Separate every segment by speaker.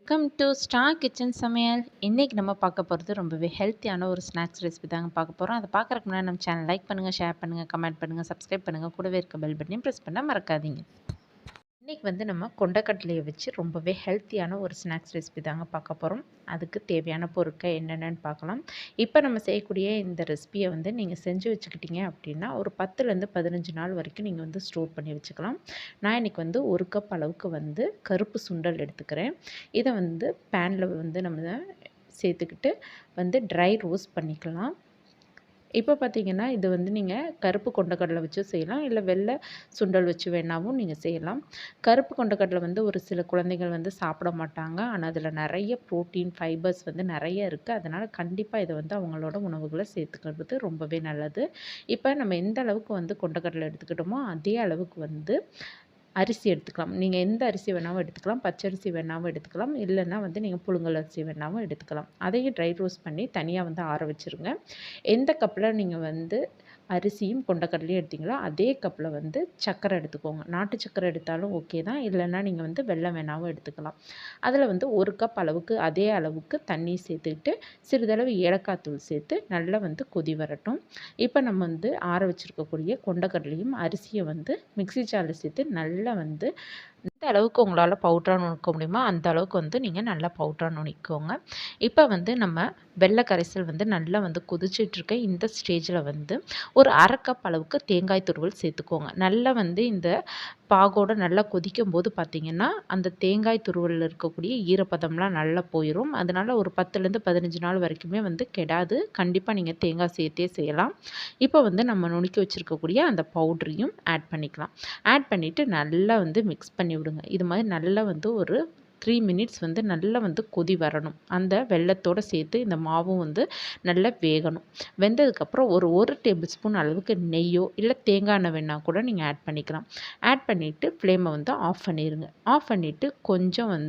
Speaker 1: Welcome to star kitchen சமையல். இன்றைக்கி நம்ம பார்க்க போகிறது ரொம்பவே ஹெல்த்தியான ஒரு ஸ்நாக்ஸ் ரெசிபி தாங்க பார்க்க போகிறோம். அதை பார்க்குறதுக்கு முன்னாடி நம்ம சேனல் லைக் பண்ணுங்கள், ஷேர் பண்ணுங்கள், கமெண்ட் பண்ணுங்கள், சப்ஸ்கிரைப் பண்ணுங்கள், கூடவே இருக்க பெல் பட்டனையும் ப்ரெஸ் பண்ண மறக்காதீங்க. இன்றைக்கி நம்ம கொண்டக்கடலையை வச்சு ரொம்பவே ஹெல்த்தியான ஒரு ஸ்நாக்ஸ் ரெசிபி தாங்க பார்க்க போகிறோம். அதுக்கு தேவையான பொருட்கள் என்னென்னு பார்க்கலாம். இப்போ நம்ம செய்யக்கூடிய இந்த ரெசிபியை நீங்கள் செஞ்சு வச்சுக்கிட்டீங்க அப்படின்னா ஒரு 10லேருந்து 15 நாள் வரைக்கும் நீங்கள் ஸ்டோர் பண்ணி வச்சுக்கலாம். நான் இன்றைக்கி 1 கப் அளவுக்கு கருப்பு சுண்டல் எடுத்துக்கிறேன். இதை பேனில் நம்ம சேர்த்துக்கிட்டு ட்ரை ரோஸ்ட் பண்ணிக்கலாம். இப்போ பார்த்தீங்கன்னா இது நீங்கள் கருப்பு கொண்டக்கடலை வச்சு செய்யலாம், இல்லை வெள்ளை சுண்டல் வச்சு வேணாவும் நீங்கள் செய்யலாம். கருப்பு கொண்டக்கடலை ஒரு சில குழந்தைகள் சாப்பிட மாட்டாங்க. ஆனால் அதில் நிறைய ப்ரோட்டீன், ஃபைபர்ஸ் நிறைய இருக்குது. அதனால் கண்டிப்பாக இதை அவங்களோட உணவுகளை சேர்த்துக்கிறது ரொம்பவே நல்லது. இப்போ நம்ம எந்த அளவுக்கு கொண்டக்கடலை எடுத்துக்கிட்டோமோ அதே அளவுக்கு அரிசி எடுத்துக்கலாம். நீங்கள் எந்த அரிசி வேணாலும் எடுத்துக்கலாம். பச்சரிசி வேணாலும் எடுத்துக்கலாம். இல்லைன்னா நீங்கள் புழுங்கல் அரிசி வேணாலும் எடுத்துக்கலாம். அதையும் ட்ரை ரோஸ்ட் பண்ணி தனியாக ஆற வச்சுருங்க. எந்த கப்பில் நீங்கள் அரிசியும் கொண்டக்கடலையும் எடுத்தீங்களோ அதே கப்பில் சர்க்கரை எடுத்துக்கோங்க. நாட்டு சர்க்கரை எடுத்தாலும் ஓகே தான். இல்லைன்னா நீங்கள் வெல்லம் வேணாலும் எடுத்துக்கலாம். அதில் 1 கப் அளவுக்கு அதே அளவுக்கு தண்ணி சேர்த்துக்கிட்டு சிறிதளவு ஏலக்காய் தூள் சேர்த்து நல்லா கொதி வரட்டும். இப்போ நம்ம ஆற வச்சுருக்கக்கூடிய கொண்டக்கடலையும் அரிசியை மிக்ஸி ஜாரில் சேர்த்து நல்லா எந்த அளவுக்கு உங்களால் பவுடராக நுணுக்க முடியுமோ அந்த அளவுக்கு நீங்கள் நல்லா பவுடராக நுணுக்கிக்கோங்க. இப்போ நம்ம வெள்ளை கரைசல் நல்லா கொதிச்சிட்ருக்க இந்த ஸ்டேஜில் ஒரு 1/2 கப் அளவுக்கு தேங்காய் துருவல் சேர்த்துக்கோங்க. நல்லா இந்த பாகோடு நல்லா கொதிக்கும் போது பார்த்திங்கன்னா அந்த தேங்காய் துருவலில் இருக்கக்கூடிய ஈரப்பதம்லாம் நல்லா போயிடும். அதனால் ஒரு 10லேருந்து 15 நாள் வரைக்குமே கெடாது. கண்டிப்பாக நீங்கள் தேங்காய் சேர்த்தே செய்யலாம். இப்போ நம்ம நுணுக்கி வச்சுருக்கக்கூடிய அந்த பவுடரையும் ஆட் பண்ணிக்கலாம். ஆட் பண்ணிவிட்டு நல்லா மிக்ஸ் பண்ணி விடுங்க. இது மாதிரி நல்லா ஒரு 3 மினிட்ஸ் நல்லா கொதி வரணும். அந்த வெல்லத்தோடு சேர்த்து இந்த மாவும் நல்லா வேகணும். வெந்ததுக்கப்புறம் ஒரு டேபிள் ஸ்பூன் அளவுக்கு நெய்யோ இல்லை தேங்காய் எண்ணெய் வேணால் கூட நீங்கள் ஆட் பண்ணிக்கலாம். ஆட் பண்ணிவிட்டு ஃப்ளேமை ஆஃப் பண்ணிடுங்க. ஆஃப் பண்ணிவிட்டு கொஞ்சம்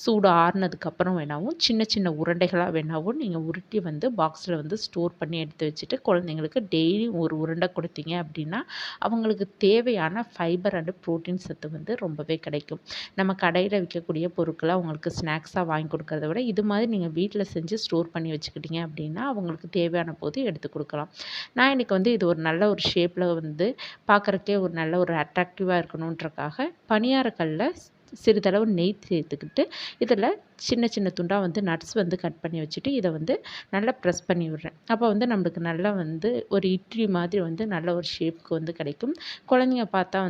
Speaker 1: சூடு ஆறுனதுக்கப்புறம் வேணாவும் சின்ன சின்ன உருண்டைகளாக வேணாவும் நீங்கள் உருட்டி பாக்ஸில் ஸ்டோர் பண்ணி எடுத்து வச்சுட்டு குழந்தைங்களுக்கு டெய்லி ஒரு உருண்டை கொடுத்தீங்க அப்படின்னா அவங்களுக்கு தேவையான ஃபைபர் அண்டு ப்ரோட்டீன் சத்து ரொம்பவே கிடைக்கும். நம்ம கடையில் விற்கக்கூடிய பொருட்களை அவங்களுக்கு ஸ்நாக்ஸாக வாங்கி கொடுக்கறத விட இது மாதிரி நீங்கள் வீட்டில் செஞ்சு ஸ்டோர் பண்ணி வச்சுக்கிட்டீங்க அப்படின்னா அவங்களுக்கு தேவையான போது எடுத்து கொடுக்கலாம். நான் இன்றைக்கி இது ஒரு நல்ல ஒரு ஷேப்பில் பார்க்குறக்கே ஒரு நல்ல ஒரு அட்ராக்டிவாக இருக்கணுன்றக்காக பணியாரக்கல்ல சிறிதளவு நெய் சேர்த்துக்கிட்டு இதில் சின்ன சின்ன துண்டாக நட்ஸ் கட் பண்ணி வச்சுட்டு இதை நல்லா ப்ரெஸ் பண்ணி விடுறேன். அப்போ நம்மளுக்கு நல்லா ஒரு இட்லி மாதிரி நல்ல ஒரு ஷேப்புக்கு கிடைக்கும். குழந்தைங்க பார்த்தா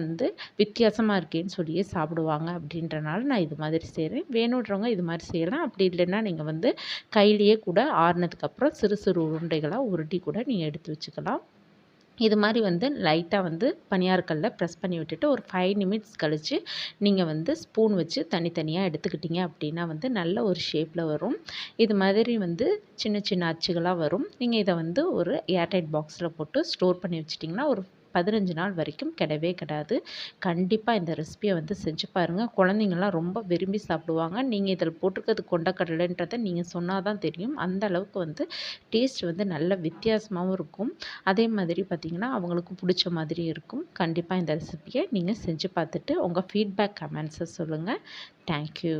Speaker 1: வித்தியாசமாக இருக்கேன்னு சொல்லியே சாப்பிடுவாங்க. அப்படின்றனால நான் இது மாதிரி செய்கிறேன். வேணுன்றவங்க இது மாதிரி செய்யலாம். அப்படி இல்லைன்னா நீங்கள் கையிலேயே கூட ஆறுனதுக்கப்புறம் சிறு சிறு உருண்டைகளாக உருட்டி கூட நீங்கள் எடுத்து வச்சுக்கலாம். இது மாதிரி லைட்டாக பணியாரக்கல்ல ப்ரெஸ் பண்ணி விட்டுட்டு ஒரு 5 நிமிட்ஸ் கழித்து நீங்கள் ஸ்பூன் வச்சு தனித்தனியாக எடுத்துக்கிட்டிங்க அப்படின்னா நல்ல ஒரு ஷேப்பில் வரும். இது மாதிரி சின்ன சின்ன அச்சுகளாக வரும். நீங்கள் இதை ஒரு ஏர்டைட் பாக்ஸில் போட்டு ஸ்டோர் பண்ணி வச்சிட்டிங்கன்னா ஒரு 15 நாள் வரைக்கும் கெடவே கெடாது. கண்டிப்பாக இந்த ரெசிபியை செஞ்சு பாருங்கள். குழந்தைங்கள்லாம் ரொம்ப விரும்பி சாப்பிடுவாங்க. நீங்கள் இதில் போட்டிருக்கிறது கொண்டக்கடலைன்றதை நீங்கள் சொன்னால் தான் தெரியும். அந்த அளவுக்கு டேஸ்ட் நல்ல வித்தியாசமாகவும் இருக்கும். அதே மாதிரி பார்த்திங்கன்னா அவங்களுக்கு பிடிச்ச மாதிரி இருக்கும். கண்டிப்பாக இந்த ரெசிபியை நீங்கள் செஞ்சு பார்த்துட்டு உங்கள் ஃபீட்பேக் கமெண்ட்ஸை சொல்லுங்கள். தேங்க்யூ.